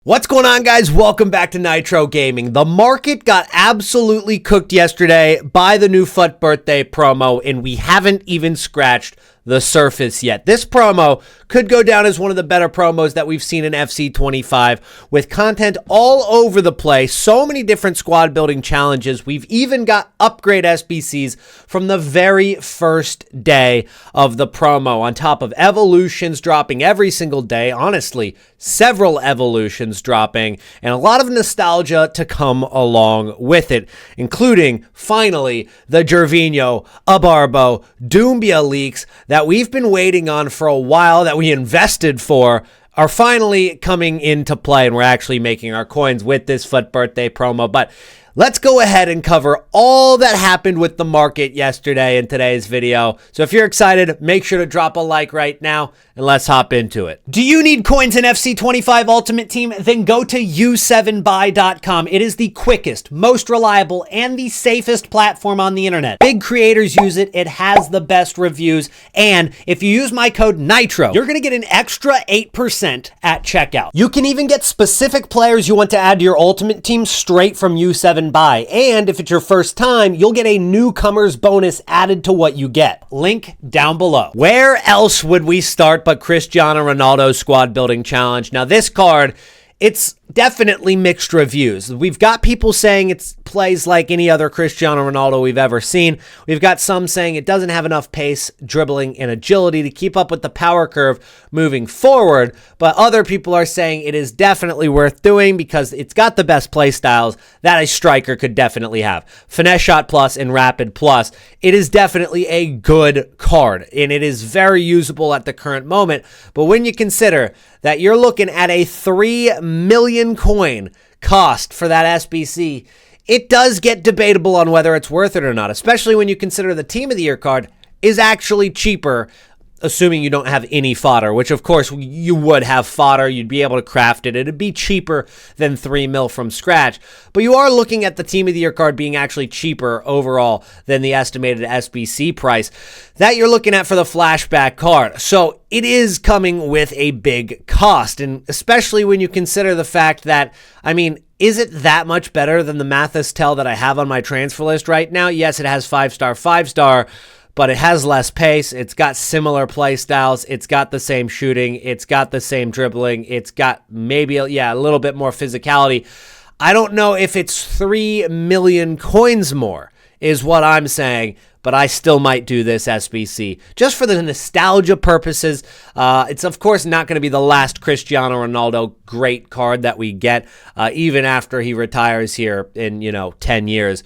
What's going on, guys? Welcome back to Nitro Gaming. The market got absolutely cooked yesterday by the new FUT birthday promo, and we haven't even scratched the surface yet. This promo could go down as one of the better promos that we've seen in FC 25, with content all over the place, so many different squad building challenges. We've even got upgrade SBCs from the very first day of the promo, on top of evolutions dropping every single day. Honestly, several evolutions dropping, and a lot of nostalgia to come along with it, including, finally, the Gervinho, Abarbo, Doumbia leaks that we've been waiting on for a while, that we invested for, are finally coming into play, and we're actually making our coins with this FUT birthday promo. But let's go ahead and cover all that happened with the market yesterday in today's video. So if you're excited, make sure to drop a like right now, and let's hop into it. Do you need coins in FC 25 Ultimate Team? Then go to u7buy.com. It is the quickest, most reliable, and the safest platform on the internet. Big creators use it. It has the best reviews. And if you use my code NITRO, you're going to get an extra 8% at checkout. You can even get specific players you want to add to your Ultimate Team straight from u7buy. And if it's your first time, you'll get a newcomer's bonus added to what you get. Link down below. Where else would we start but Cristiano Ronaldo's squad building challenge? Now, this card, it's definitely mixed reviews. We've got people saying it plays like any other Cristiano Ronaldo we've ever seen. We've got some saying it doesn't have enough pace, dribbling, and agility to keep up with the power curve moving forward. But other people are saying it is definitely worth doing because it's got the best play styles that a striker could definitely have. Finesse shot plus and rapid plus. It is definitely a good card, and it is very usable at the current moment. But when you consider that you're looking at a 3 million coin cost for that SBC, it does get debatable on whether it's worth it or not, especially when you consider the Team of the Year card is actually cheaper, assuming you don't have any fodder, which of course you would have fodder. You'd be able to craft it. It'd be cheaper than 3 mil from scratch, but you are looking at the Team of the Year card being actually cheaper overall than the estimated SBC price that you're looking at for the flashback card. So it is coming with a big cost, and especially when you consider the fact that, I mean, is it that much better than the Mathis Tell that I have on my transfer list right now? Yes, it has 5-star, but it has less pace. It's got similar play styles. It's got the same shooting. It's got the same dribbling. It's got maybe, a little bit more physicality. I don't know if it's 3 million coins more is what I'm saying, but I still might do this SBC just for the nostalgia purposes. It's, of course, not going to be the last Cristiano Ronaldo great card that we get, even after he retires here in, 10 years.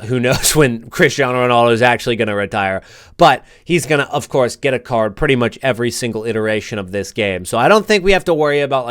Who knows when Cristiano Ronaldo is actually going to retire. But he's going to, of course, get a card pretty much every single iteration of this game. So I don't think we have to worry about,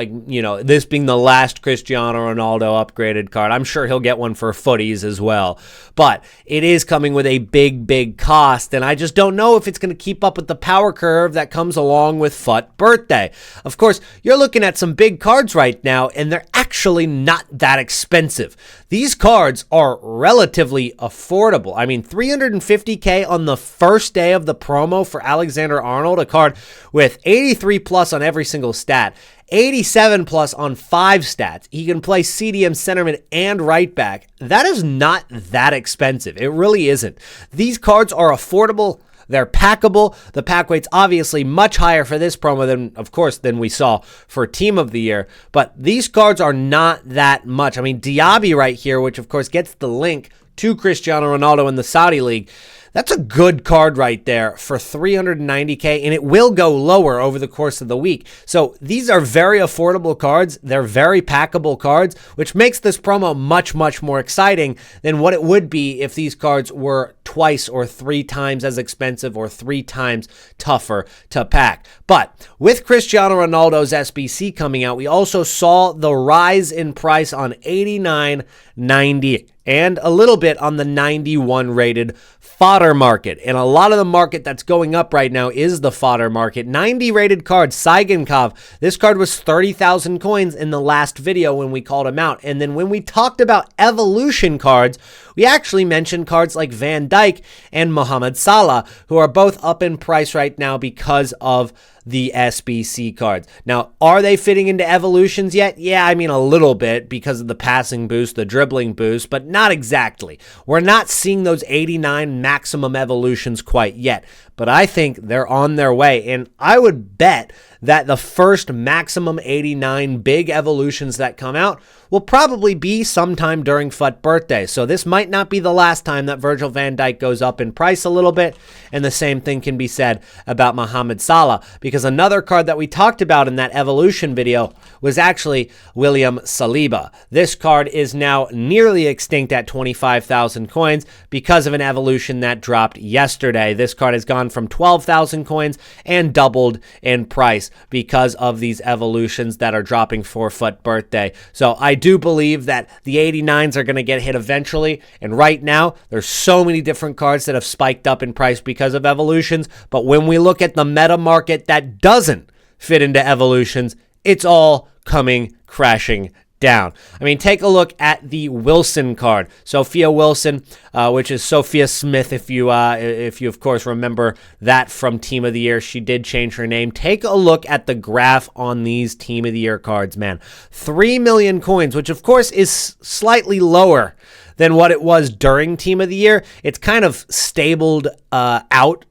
this being the last Cristiano Ronaldo upgraded card. I'm sure he'll get one for footies as well. But it is coming with a big cost, and I just don't know if it's going to keep up with the power curve that comes along with FUT birthday. Of course, you're looking at some big cards right now, and they're actually not that expensive. These cards are relatively affordable. I mean, 350k on the first day of the promo for Alexander Arnold, a card with 83 plus on every single stat, 87 plus on 5 stats. He can play CDM, centerman, and right back. That is not that expensive. It really isn't. These cards are affordable. They're packable. The pack weight's obviously much higher for this promo than we saw for Team of the Year. But these cards are not that much. I mean, Diaby right here, which of course gets the link to Cristiano Ronaldo in the Saudi League. That's a good card right there for 390k, and it will go lower over the course of the week. So these are very affordable cards. They're very packable cards, which makes this promo much more exciting than what it would be if these cards were twice or 3 times as expensive or 3 times tougher to pack. But with Cristiano Ronaldo's SBC coming out, we also saw the rise in price on 89, 90, and a little bit on the 91 rated fodder market. And a lot of the market that's going up right now is the fodder market. 90 rated card, Saigenkov. This card was 30,000 coins in the last video when we called him out. And then when we talked about evolution cards, we actually mentioned cards like Van Dijk and Mohamed Salah, who are both up in price right now because of the SBC cards. Now, are they fitting into evolutions yet? Yeah, I mean a little bit because of the passing boost, the dribbling boost, but not exactly. We're not seeing those 89 maximum evolutions quite yet, but I think they're on their way, and I would bet that the first maximum 89 big evolutions that come out will probably be sometime during FUT birthday. So this might not be the last time that Virgil van Dijk goes up in price a little bit, and the same thing can be said about Mohamed Salah, because another card that we talked about in that evolution video was actually William Saliba. This card is now nearly extinct at 25,000 coins because of an evolution that dropped yesterday. This card has gone from 12,000 coins and doubled in price because of these evolutions that are dropping for FUT birthday. So I do believe that the 89s are going to get hit eventually, and right now there's so many different cards that have spiked up in price because of evolutions, but when we look at the meta market that doesn't fit into evolutions, it's all coming crashing down. I mean, take a look at the Wilson card. Sophia Wilson, which is Sophia Smith, if you of course remember that from Team of the Year. She did change her name. Take a look at the graph on these Team of the Year cards, man. 3 million coins, which of course is slightly lower than what it was during Team of the Year. It's kind of stabled out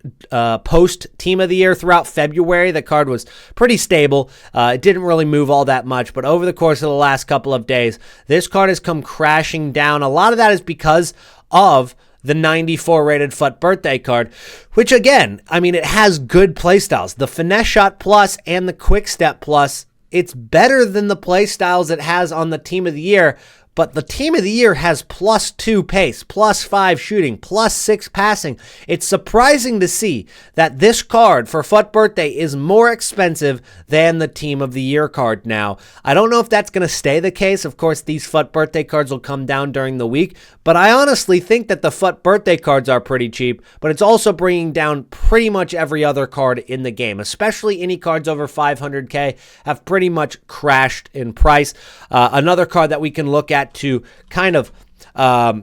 post Team of the Year throughout February. The card was pretty stable. It didn't really move all that much, but over the course of the last couple of days, this card has come crashing down. A lot of that is because of the 94 rated FUT birthday card, which again, I mean, it has good playstyles. The Finesse Shot Plus and the Quick Step Plus, it's better than the playstyles it has on the Team of the Year. But the Team of the Year has +2 pace, +5 shooting, +6 passing. It's surprising to see that this card for FUT birthday is more expensive than the Team of the Year card now. I don't know if that's going to stay the case. Of course, these FUT birthday cards will come down during the week, but I honestly think that the FUT birthday cards are pretty cheap, but it's also bringing down pretty much every other card in the game, especially any cards over 500k have pretty much crashed in price. Another card that we can look at to kind of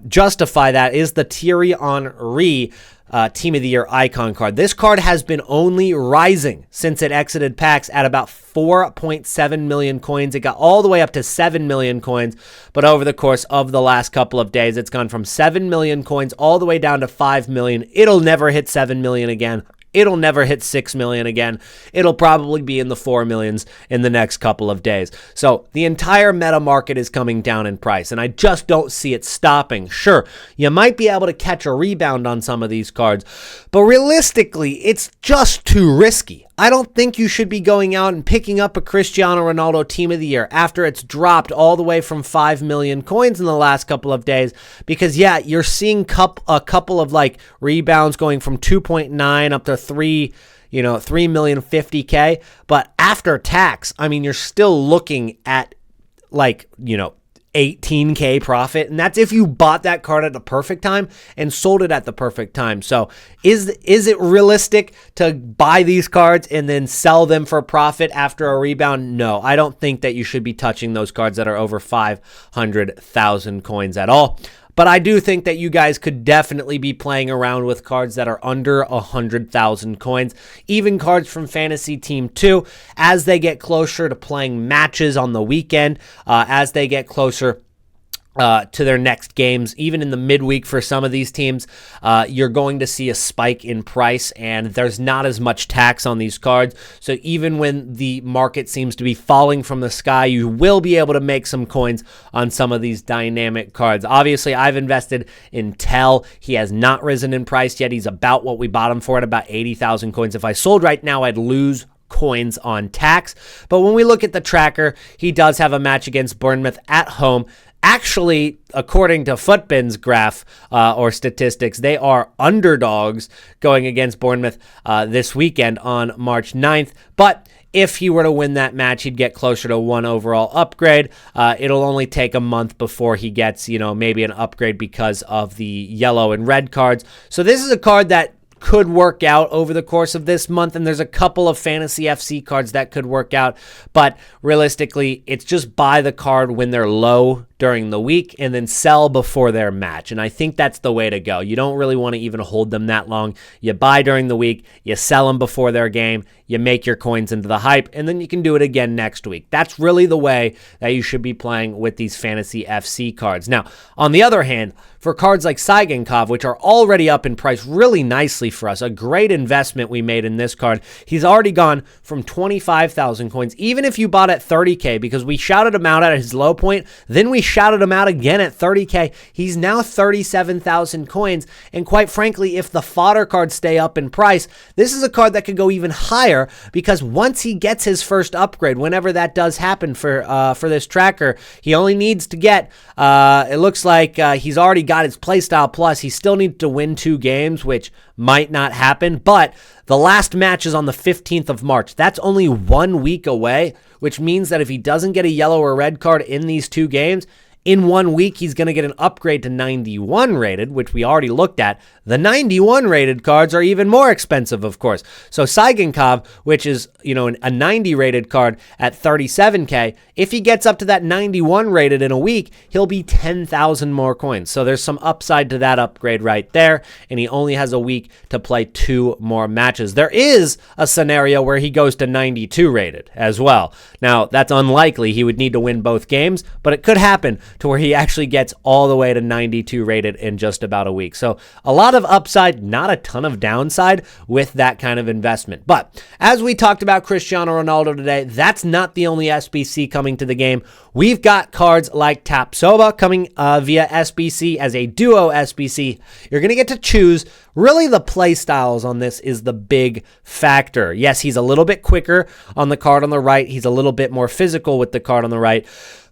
justify that is the Thierry Henry Team of the Year icon card. This card has been only rising since it exited packs at about 4.7 million coins. It got all the way up to 7 million coins, but over the course of the last couple of days, it's gone from 7 million coins all the way down to 5 million. It'll never hit 7 million again. It'll never hit 6 million again. It'll probably be in the 4 millions in the next couple of days. So the entire meta market is coming down in price, and I just don't see it stopping. Sure, you might be able to catch a rebound on some of these cards, but realistically, it's just too risky. I don't think you should be going out and picking up a Cristiano Ronaldo Team of the Year after it's dropped all the way from 5 million coins in the last couple of days, because yeah, you're seeing a couple of like rebounds going from 2.9 up to 3,050,000, but after tax, I mean, you're still looking at like, 18k profit, and that's if you bought that card at the perfect time and sold it at the perfect time. So is it realistic to buy these cards and then sell them for profit after a rebound? No, I don't think that you should be touching those cards that are over 500,000 coins at all. But I do think that you guys could definitely be playing around with cards that are under 100,000 coins, even cards from Fantasy Team 2, as they get closer to playing matches on the weekend, as they get closer to their next games, even in the midweek for some of these teams, you're going to see a spike in price, and there's not as much tax on these cards. So even when the market seems to be falling from the sky, you will be able to make some coins on some of these dynamic cards. Obviously, I've invested in Tell. He has not risen in price yet. He's about what we bought him for at about 80,000 coins. If I sold right now, I'd lose coins on tax. But when we look at the tracker, he does have a match against Bournemouth at home. Actually, according to Footbin's graph or statistics, they are underdogs going against Bournemouth this weekend on March 9th. But if he were to win that match, he'd get closer to 1 overall upgrade. It'll only take a month before he gets, maybe an upgrade because of the yellow and red cards. So this is a card that could work out over the course of this month, and there's a couple of Fantasy FC cards that could work out, but realistically, it's just buy the card when they're low during the week and then sell before their match. And I think that's the way to go. You don't really want to even hold them that long. You buy during the week, you sell them before their game, you make your coins into the hype, and then you can do it again next week. That's really the way that you should be playing with these Fantasy FC cards. Now, on the other hand, for cards like Saigenkov, which are already up in price really nicely for us, a great investment we made in this card. He's already gone from 25,000 coins, even if you bought at 30K, because we shouted him out at his low point, then we shouted him out again at 30K. He's now 37,000 coins, and quite frankly, if the fodder cards stay up in price, this is a card that could go even higher, because once he gets his first upgrade, whenever that does happen for this tracker, he only needs to get, it looks like he's already got his playstyle plus. He still needs to win 2 games, which might not happen, but the last match is on the 15th of March. That's only 1 week away, which means that if he doesn't get a yellow or red card in these 2 games, in 1 week, he's going to get an upgrade to 91 rated, which we already looked at. The 91 rated cards are even more expensive, of course. So Saigenkov, which is, a 90 rated card at 37K, if he gets up to that 91 rated in a week, he'll be 10,000 more coins. So there's some upside to that upgrade right there, and he only has a week to play 2 more matches. There is a scenario where he goes to 92 rated as well. Now, that's unlikely. He would need to win both games, but it could happen to where he actually gets all the way to 92 rated in just about a week. So a lot of upside, not a ton of downside with that kind of investment. But as we talked about Cristiano Ronaldo today, that's not the only SBC coming to the game. We've got cards like Tapsoba coming via SBC as a duo SBC. You're going to get to choose. Really, the play styles on this is the big factor. Yes, he's a little bit quicker on the card on the right. He's a little bit more physical with the card on the right.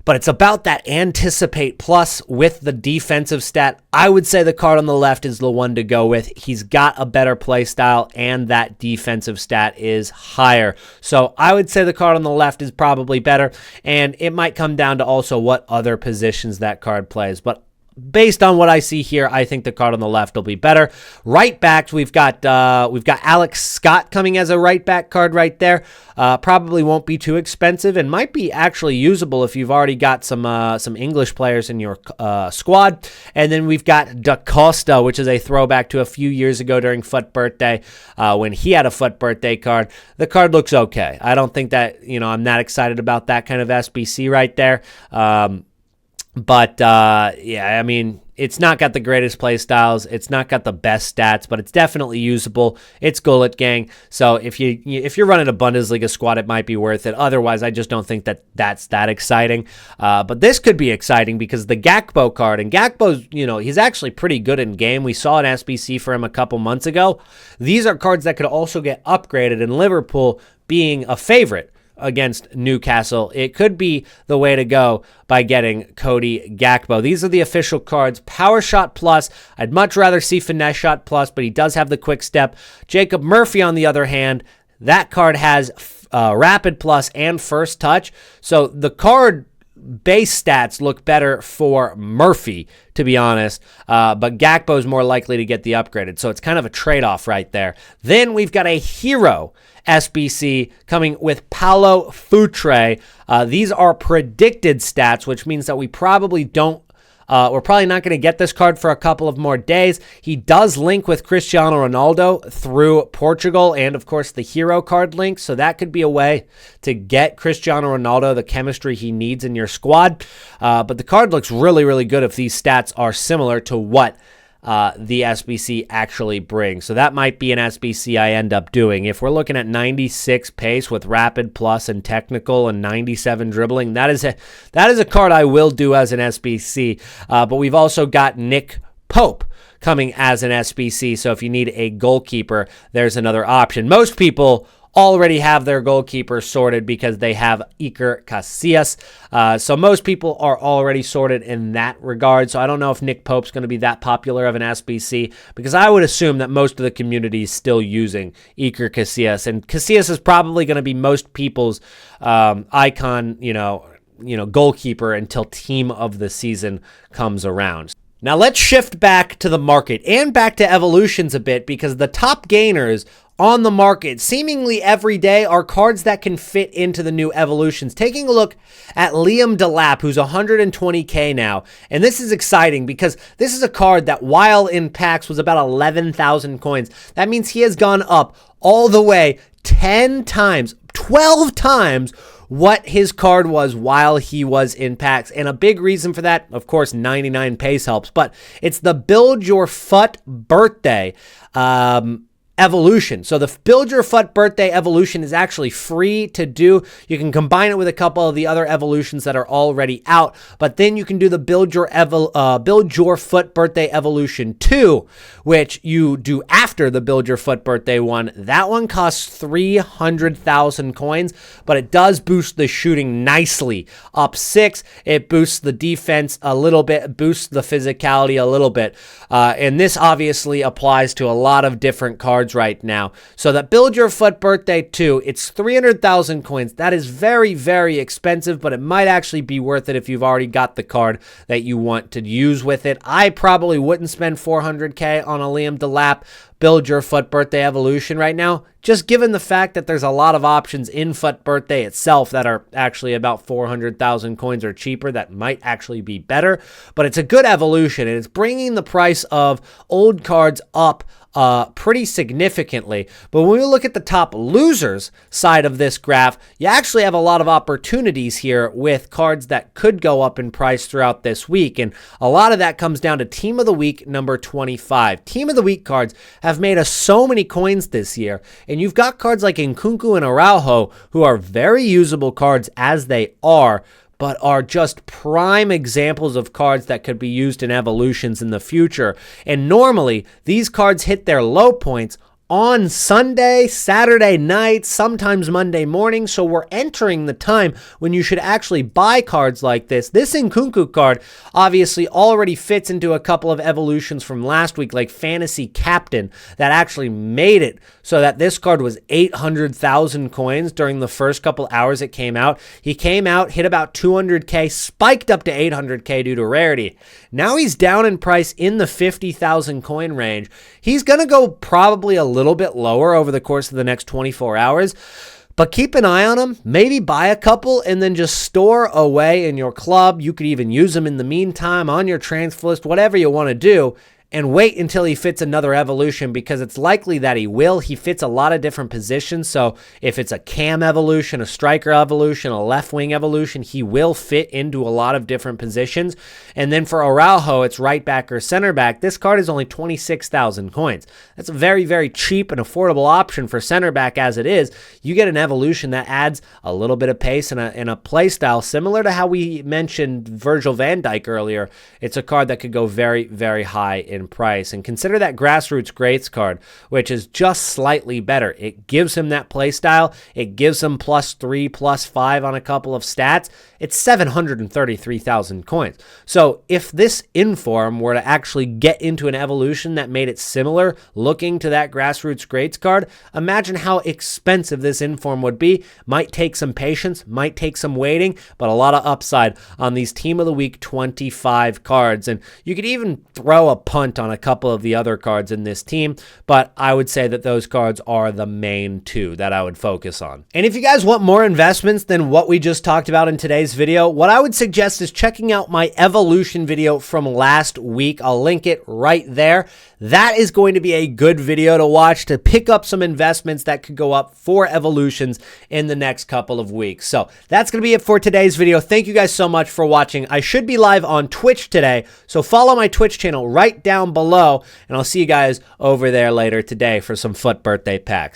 But it's about that anticipate plus with the defensive stat. I would say the card on the left is the one to go with. He's got a better play style, and that defensive stat is higher. So I would say the card on the left is probably better, and it might come down to also what other positions that card plays. But based on what I see here, I think the card on the left will be better. Right backs, we've got Alex Scott coming as a right back card right there. Probably won't be too expensive and might be actually usable if you've already got some English players in your squad. And then we've got Da Costa, which is a throwback to a few years ago during FUT Birthday when he had a FUT Birthday card. The card looks okay. I don't think that, I'm that excited about that kind of SBC right there. But yeah, I mean, it's not got the greatest play styles. It's not got the best stats, but it's definitely usable. It's Gullit Gang. So if you're running a Bundesliga squad, it might be worth it. Otherwise, I just don't think that's that exciting. But this could be exciting because the Gakpo card, and Gakpo's, he's actually pretty good in game. We saw an SBC for him a couple months ago. These are cards that could also get upgraded, and Liverpool being a favorite against Newcastle, it could be the way to go by getting Cody Gakpo. These are the official cards. Power Shot Plus. I'd much rather see Finesse Shot Plus, but he does have the quick step. Jacob Murphy, on the other hand, that card has Rapid Plus and First Touch. So the card base stats look better for Murphy, to be honest, but Gakpo is more likely to get the upgraded, so it's kind of a trade-off right there. Then we've got a Hero SBC coming with Paulo Futre. These are predicted stats, which means that we probably don't we're probably not going to get this card for a couple of more days. He does link with Cristiano Ronaldo through Portugal and, of course, the Hero card link. So that could be a way to get Cristiano Ronaldo the chemistry he needs in your squad. But the card looks really, really good if these stats are similar to what the SBC actually brings. So that might be an SBC I end up doing. If we're looking at 96 pace with Rapid Plus and Technical and 97 dribbling, that is a card I will do as an SBC. But we've also got Nick Pope coming as an SBC. So if you need a goalkeeper, there's another option. Most people already have their goalkeeper sorted because they have Iker Casillas. So most people are already sorted in that regard. So I don't know if Nick Pope's going to be that popular of an SBC, because I would assume that most of the community is still using Iker Casillas. And Casillas is probably going to be most people's icon, goalkeeper until team of the season comes around. Now let's shift back to the market and back to evolutions a bit, because the top gainers on the market seemingly every day are cards that can fit into the new evolutions. Taking a look at Liam Delap, who's 120k now, and this is exciting because this is a card that while in packs was about 11,000 coins. That means he has gone up all the way 10 times, 12 times what his card was while he was in packs. And a big reason for that, of course, 99 pace helps, but it's the Build Your FUT birthday evolution. So the Build Your FUT birthday evolution is actually free to do. You can combine it with a couple of the other evolutions that are already out, but then you can do the Build Your FUT birthday evolution 2, which you do after the Build Your FUT birthday one. That one costs 300,000 coins, but it does boost the shooting nicely, up 6. It boosts the defense a little bit, boosts the physicality a little bit, and this obviously applies to a lot of different cards right now. So that Build Your FUT birthday 2, it's 300,000 coins. That is very, very expensive, but it might actually be worth it if you've already got the card that you want to use with it. I probably wouldn't spend 400k on a Liam Delap Build Your FUT birthday evolution right now, just given the fact that there's a lot of options in FUT birthday itself that are actually about 400,000 coins or cheaper that might actually be better. But it's a good evolution, and it's bringing the price of old cards up pretty significantly. But when we look at the top losers side of this graph, you actually have a lot of opportunities here with cards that could go up in price throughout this week. And a lot of that comes down to Team of the Week number 25. Team of the Week cards have made us so many coins this year. And you've got cards like Nkunku and Araujo, who are very usable cards as they are, but are just prime examples of cards that could be used in evolutions in the future. And normally, these cards hit their low points on Sunday, Saturday night, sometimes Monday morning. So we're entering the time when you should actually buy cards like this. This Nkunku card obviously already fits into a couple of evolutions from last week, like Fantasy Captain, that actually made it so that this card was 800,000 coins during the first couple hours it came out. He came out, hit about 200k, spiked up to 800k due to rarity. Now he's down in price in the 50,000 coin range. He's going to go probably a little bit lower over the course of the next 24 hours, but keep an eye on them. Maybe buy a couple and then just store away in your club. You could even use them in the meantime on your transfer list, whatever you want to do, and wait until he fits another evolution, because it's likely that he will. He fits a lot of different positions, so if it's a cam evolution, a striker evolution, a left wing evolution, he will fit into a lot of different positions. And then for Araujo, it's right back or center back. This card is only 26,000 coins. That's a very, very cheap and affordable option for center back as it is. You get an evolution that adds a little bit of pace and a play style similar to how we mentioned Virgil van Dijk earlier. It's a card that could go very, very high in price. And consider that Grassroots Greats card, which is just slightly better. It gives him that play style. It gives him +3, +5 on a couple of stats. It's 733,000 coins. So if this Inform were to actually get into an evolution that made it similar looking to that Grassroots Greats card, imagine how expensive this Inform would be. Might take some patience, might take some waiting, but a lot of upside on these Team of the Week 25 cards. And you could even throw a punt on a couple of the other cards in this team, but I would say that those cards are the main two that I would focus on. And if you guys want more investments than what we just talked about in today's video, what I would suggest is checking out my evolution video from last week. I'll link it right there. That is going to be a good video to watch to pick up some investments that could go up for evolutions in the next couple of weeks. So that's going to be it for today's video. Thank you guys so much for watching. I should be live on Twitch today, so follow my Twitch channel right down below, and I'll see you guys over there later today for some FUT birthday packs.